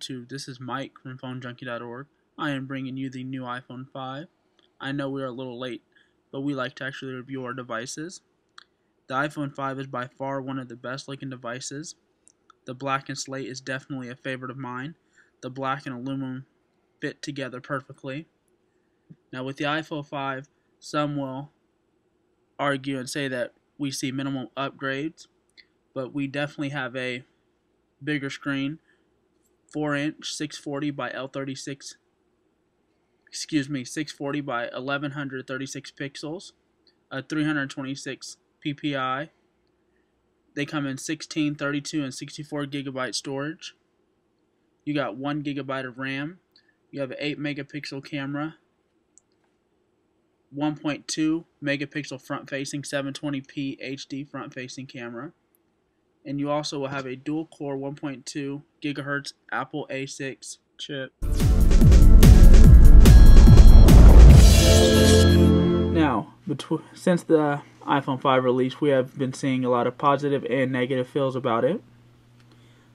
YouTube, this is Mike from MikePhoneJunkie.org. I am bringing you the new iPhone 5. I know we are a little late, but we like to actually review our devices. The iPhone 5 is by far one of the best looking devices. The black and slate is definitely a favorite of mine. The black and aluminum fit together perfectly. Now with the iPhone 5, some will argue and say that we see minimal upgrades, but we definitely have a bigger screen, 4-inch 640 by 640 by 1136 pixels, a 326 ppi. They come in 16, 32, and 64 gigabyte storage. You got 1 gigabyte of RAM. You have an 8 megapixel camera, 1.2 megapixel front facing 720p HD front facing camera. And you also will have a dual core 1.2 gigahertz Apple A6 chip. Now, since the iPhone 5 release, we have been seeing a lot of positive and negative feels about it.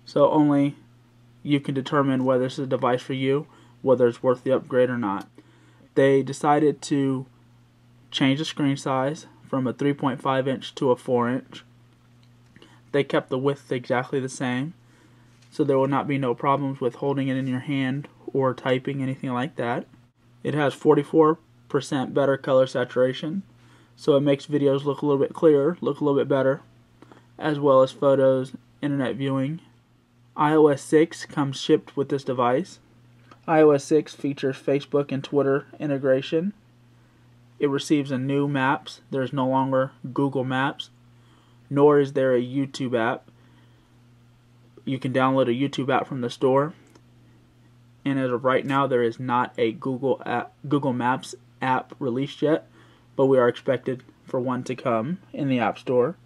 So only you can determine whether this is a device for you, whether it's worth the upgrade or not. They decided to change the screen size from a 3.5 inch to a 4 inch. They kept the width exactly the same, so there will not be no problems with holding it in your hand or typing, anything like that. It has 44% better color saturation, so it makes videos look a little bit clearer, look a little bit better, as well as photos, internet viewing. iOS 6 comes shipped with this device. iOS 6 features Facebook and Twitter integration. It receives a new Maps. There's no longer Google Maps, nor is there a YouTube app. You can download a YouTube app from the store, and as of right now there is not a Google Maps app released yet, but we are expected for one to come in the App Store.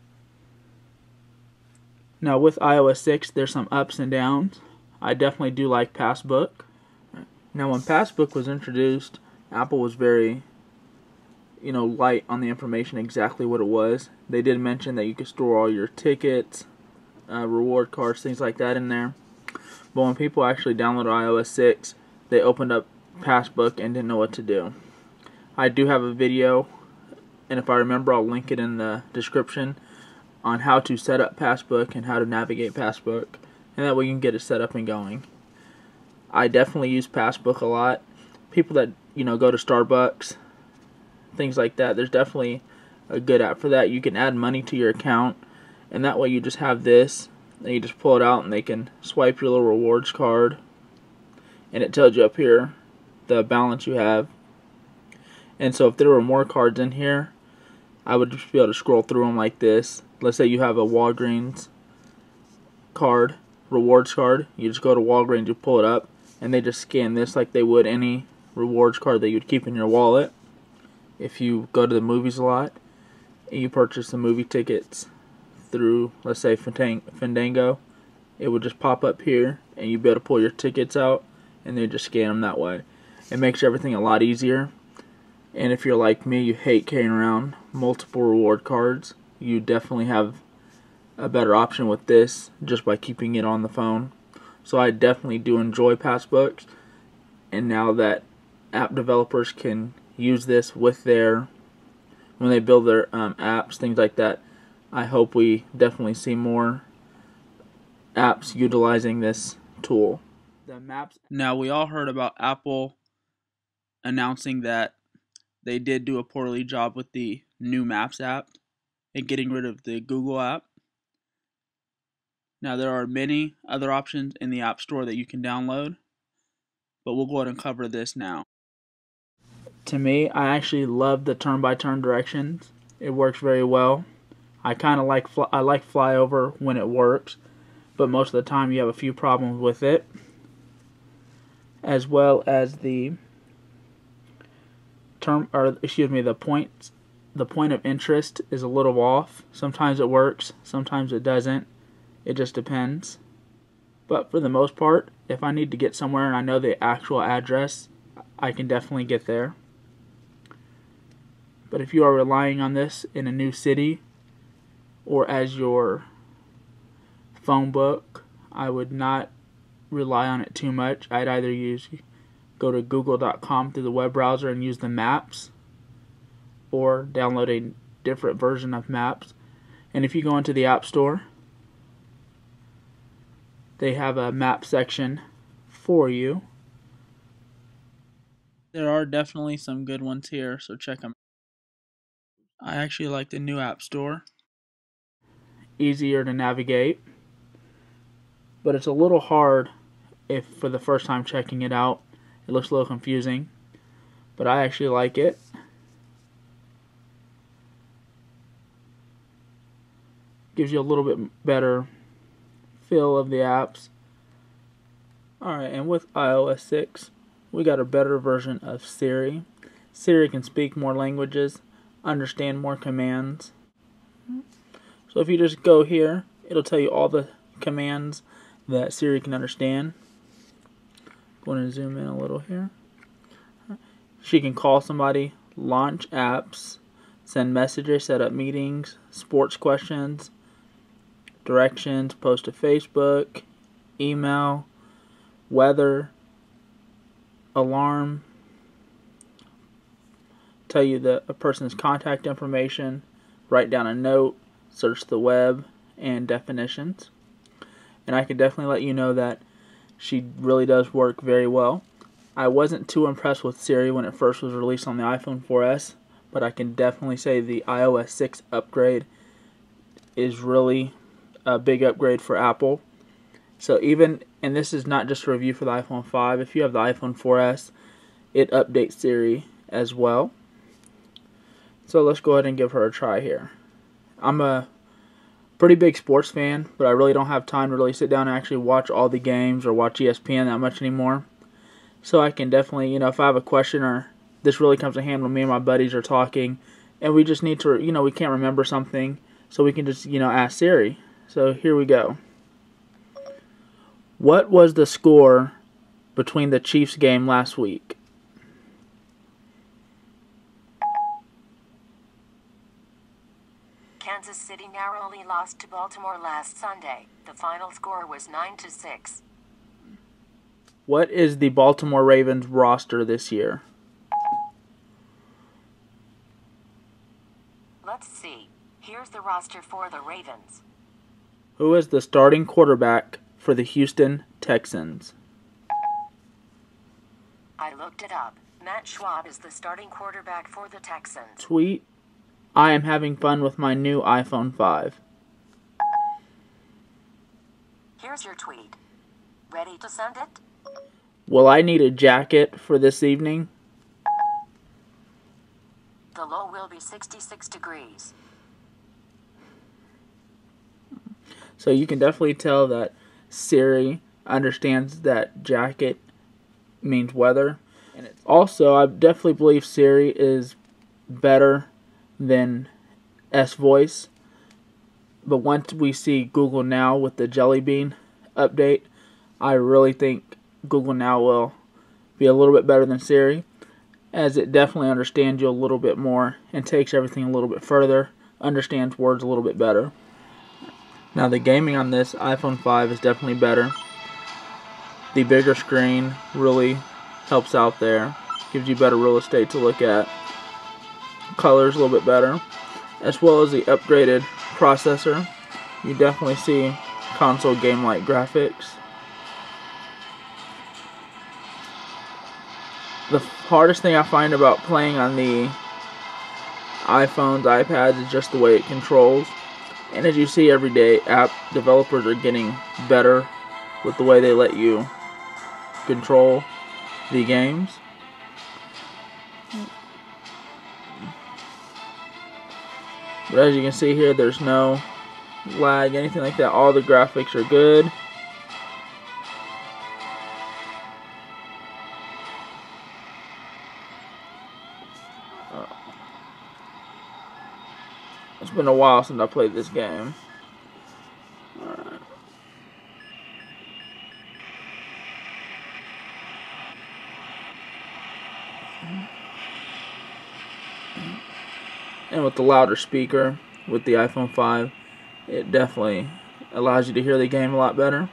Now with iOS 6 there's some ups and downs. I definitely do like Passbook. Now when Passbook was introduced, Apple was very light on the information, exactly what it was. They did mention that you could store all your tickets, reward cards, things like that in there. But when people actually downloaded iOS 6, they opened up Passbook and didn't know what to do. I do have a video, and if I remember I'll link it in the description, on how to set up Passbook and how to navigate Passbook, and that way you can get it set up and going. I definitely use Passbook a lot. People that go to Starbucks, things like that, there's definitely a good app for that. You can add money to your account, and that way you just have this, and you just pull it out and they can swipe your little rewards card, and it tells you up here the balance you have. And so if there were more cards in here, I would just be able to scroll through them like this. Let's say you have a Walgreens card, rewards card, you just go to Walgreens, you pull it up, and they just scan this like they would any rewards card that you'd keep in your wallet. If you go to the movies a lot and you purchase the movie tickets through, let's say, Fandango, it would just pop up here and you'd be able to pull your tickets out and they just scan them that way. It makes everything a lot easier. And if you're like me, you hate carrying around multiple reward cards, you definitely have a better option with this just by keeping it on the phone. So I definitely do enjoy Passbooks, and now that app developers can use this with when they build their apps, things like that, I hope we definitely see more apps utilizing this tool. The Maps. Now we all heard about Apple announcing that they did do a poorly job with the new Maps app and getting rid of the Google app. Now there are many other options in the App Store that you can download, but we'll go ahead and cover this now. To me, I actually love the turn-by-turn directions. It works very well. I kind of like flyover when it works, but most of the time you have a few problems with it, as well as the the point of interest is a little off. Sometimes it works, sometimes it doesn't. It just depends. But for the most part, if I need to get somewhere and I know the actual address, I can definitely get there. But if you are relying on this in a new city or as your phone book, I would not rely on it too much, I'd either go to google.com through the web browser and use the maps, or download a different version of maps. And if you go into the App Store, they have a map section for you. There are definitely some good ones here, so check them out. I actually like the new App Store. Easier to navigate, but it's a little hard if for the first time checking it out. It looks a little confusing, but I actually like it. Gives you a little bit better feel of the apps. Alright, and with iOS 6, we got a better version of Siri. Siri can speak more languages, understand more commands. So if you just go here, it'll tell you all the commands that Siri can understand. Going to zoom in a little here. She can call somebody, launch apps, send messages, set up meetings, sports questions, directions, post to Facebook, email, weather, alarm, tell you a person's contact information, write down a note, search the web, and definitions. And I can definitely let you know that she really does work very well. I wasn't too impressed with Siri when it first was released on the iPhone 4S, but I can definitely say the iOS 6 upgrade is really a big upgrade for Apple. So even, and this is not just a review for the iPhone 5, if you have the iPhone 4S, it updates Siri as well. So let's go ahead and give her a try here. I'm a pretty big sports fan, but I really don't have time to really sit down and actually watch all the games or watch ESPN that much anymore. So I can definitely, if I have a question or this really comes in hand when me and my buddies are talking and we just need to, we can't remember something, so we can just, ask Siri. So here we go. What was the score between the Chiefs game last week? Kansas City narrowly lost to Baltimore last Sunday. The final score was 9-6. What is the Baltimore Ravens roster this year? Let's see. Here's the roster for the Ravens. Who is the starting quarterback for the Houston Texans? I looked it up. Matt Schwab is the starting quarterback for the Texans. Tweet, I am having fun with my new iPhone 5. Here's your tweet. Ready to send it? Will I need a jacket for this evening? The low will be 66 degrees. So you can definitely tell that Siri understands that jacket means weather. And also, I definitely believe Siri is better than S-Voice. But once we see Google Now with the Jelly Bean update, I really think Google Now will be a little bit better than Siri, as it definitely understands you a little bit more and takes everything a little bit further, understands words a little bit better. Now the gaming on this iPhone 5 is definitely better. The bigger screen really helps out there, gives you better real estate to look at. Colors a little bit better, as well as the upgraded processor. You definitely see console game-like graphics. The hardest thing I find about playing on the iPhones, iPads, is just the way it controls. And as you see every day, app developers are getting better with the way they let you control the games. But as you can see here, there's no lag, anything like that. All the graphics are good. It's been a while since I played this game. Alright. And with the louder speaker, with the iPhone 5, it definitely allows you to hear the game a lot better.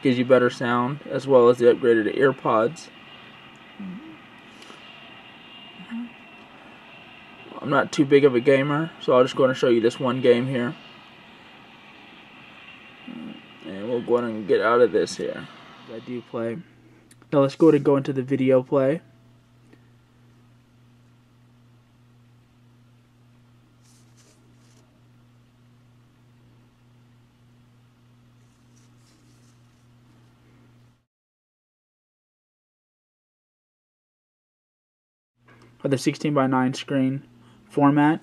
gives you better sound, as well as the upgraded earpods. I'm not too big of a gamer, so I'll just go ahead and show you this one game here. And we'll go ahead and get out of this here. I do play. Now let's go ahead and go into the video play. The 16:9 screen format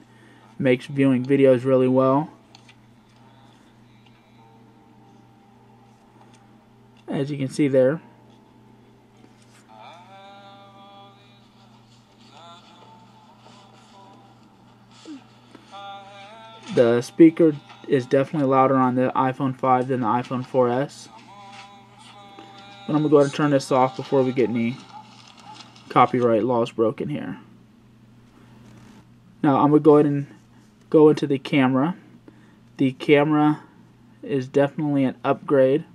makes viewing videos really well. As you can see there. The speaker is definitely louder on the iPhone 5 than the iPhone 4S. But I'm going to go ahead and turn this off before we get any copyright laws broken here. Now I'm going to go ahead and go into the camera. The camera is definitely an upgrade.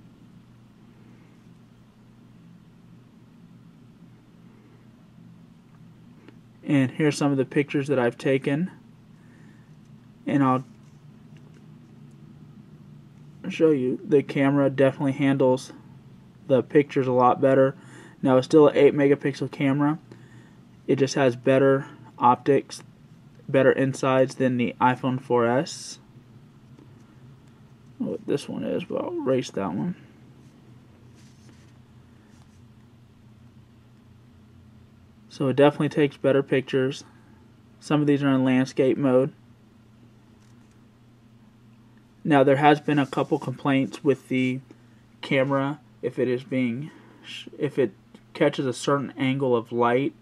And here's some of the pictures that I've taken. And I'll show you the camera definitely handles the pictures a lot better. Now it's still an 8 megapixel camera. It just has better optics, better insides than the iPhone 4S. What this one is, but I'll erase that one. So it definitely takes better pictures. Some of these are in landscape mode. Now there has been a couple complaints with the camera if it catches a certain angle of light,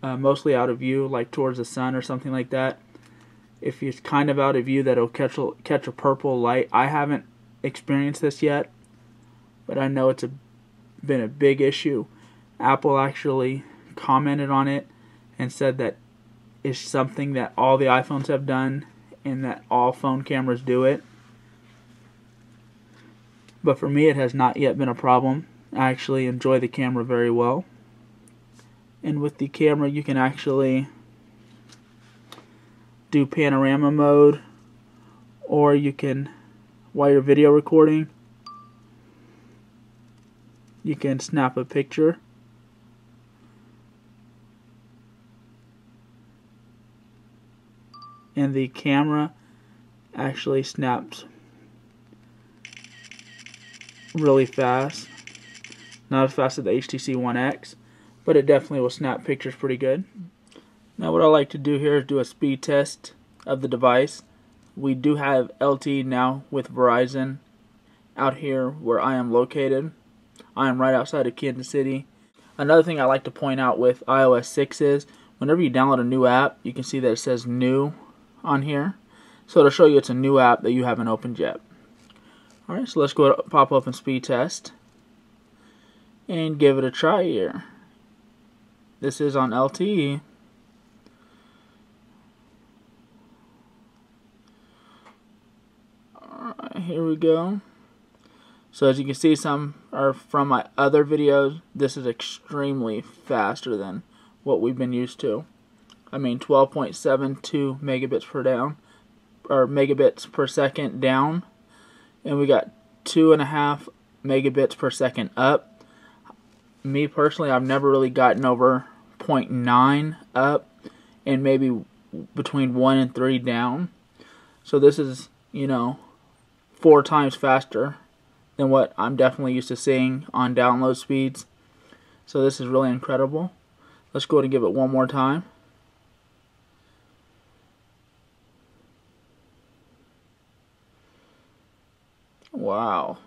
mostly out of view, like towards the sun or something like that. If it's kind of out of view, that'll catch a purple light. I haven't experienced this yet, but I know it's been a big issue. Apple actually commented on it and said that it's something that all the iPhones have done and that all phone cameras do it. But for me, it has not yet been a problem. I actually enjoy the camera very well. And with the camera, you can actually do panorama mode, or you can, while you're video recording, you can snap a picture. And the camera actually snaps really fast. Not as fast as the HTC One X, but it definitely will snap pictures pretty good. Now what I like to do here is do a speed test of the device. We do have LTE now with Verizon out here where I am located. I am right outside of Kansas City. Another thing I like to point out with iOS 6 is whenever you download a new app, you can see that it says new on here. So it'll show you it's a new app that you haven't opened yet. Alright, so let's go pop open speed test and give it a try here. This is on LTE. Alright, here we go. So as you can see, some are from my other videos. This is extremely faster than what we've been used to. I mean 12.72 megabits per down, or megabits per second down, and we got 2.5 megabits per second up. Me personally, I've never really gotten over 0.9 up, and maybe between 1 and 3 down. So this is, 4 times faster than what I'm definitely used to seeing on download speeds. So this is really incredible. Let's go ahead and give it one more time. Wow.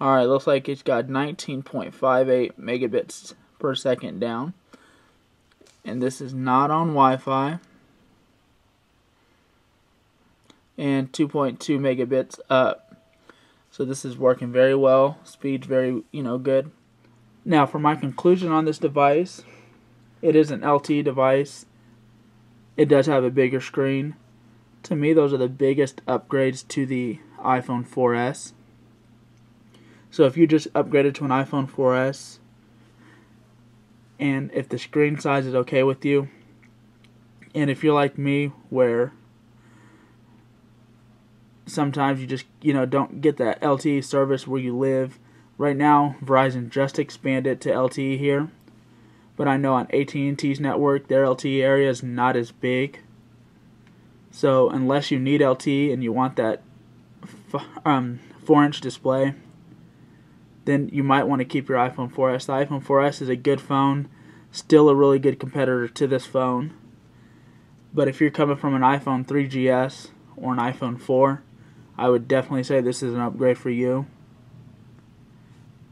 Alright, looks like it's got 19.58 megabits per second down. And this is not on Wi-Fi. And 2.2 megabits up. So this is working very well. Speed's very, good. Now for my conclusion on this device, it is an LTE device. It does have a bigger screen. To me, those are the biggest upgrades to the iPhone 4S. So if you just upgraded to an iPhone 4S, and if the screen size is okay with you, and if you're like me where sometimes you just don't get that LTE service where you live. Right now, Verizon just expanded to LTE here, but I know on AT&T's network, their LTE area is not as big. So unless you need LTE and you want that 4-inch display, then you might want to keep your iPhone 4S. The iPhone 4S is a good phone, still a really good competitor to this phone. But if you're coming from an iPhone 3GS or an iPhone 4, I would definitely say this is an upgrade for you.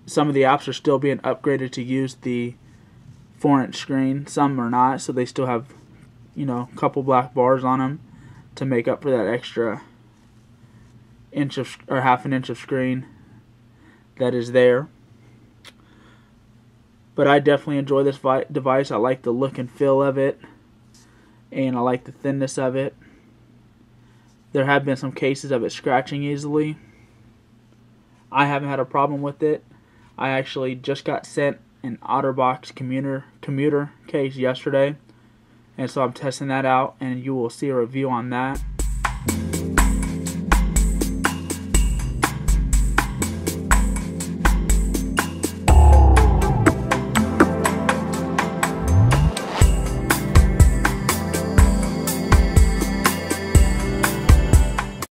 Some of the apps are still being upgraded to use the 4-inch screen. Some are not, so they still have, a couple black bars on them to make up for that extra inch or half an inch of screen that is there. But I definitely enjoy this device. I like the look and feel of it, and I like the thinness of it. There have been some cases of it scratching easily. I haven't had a problem with it. I actually just got sent an OtterBox commuter case yesterday, and so I'm testing that out, and you will see a review on that.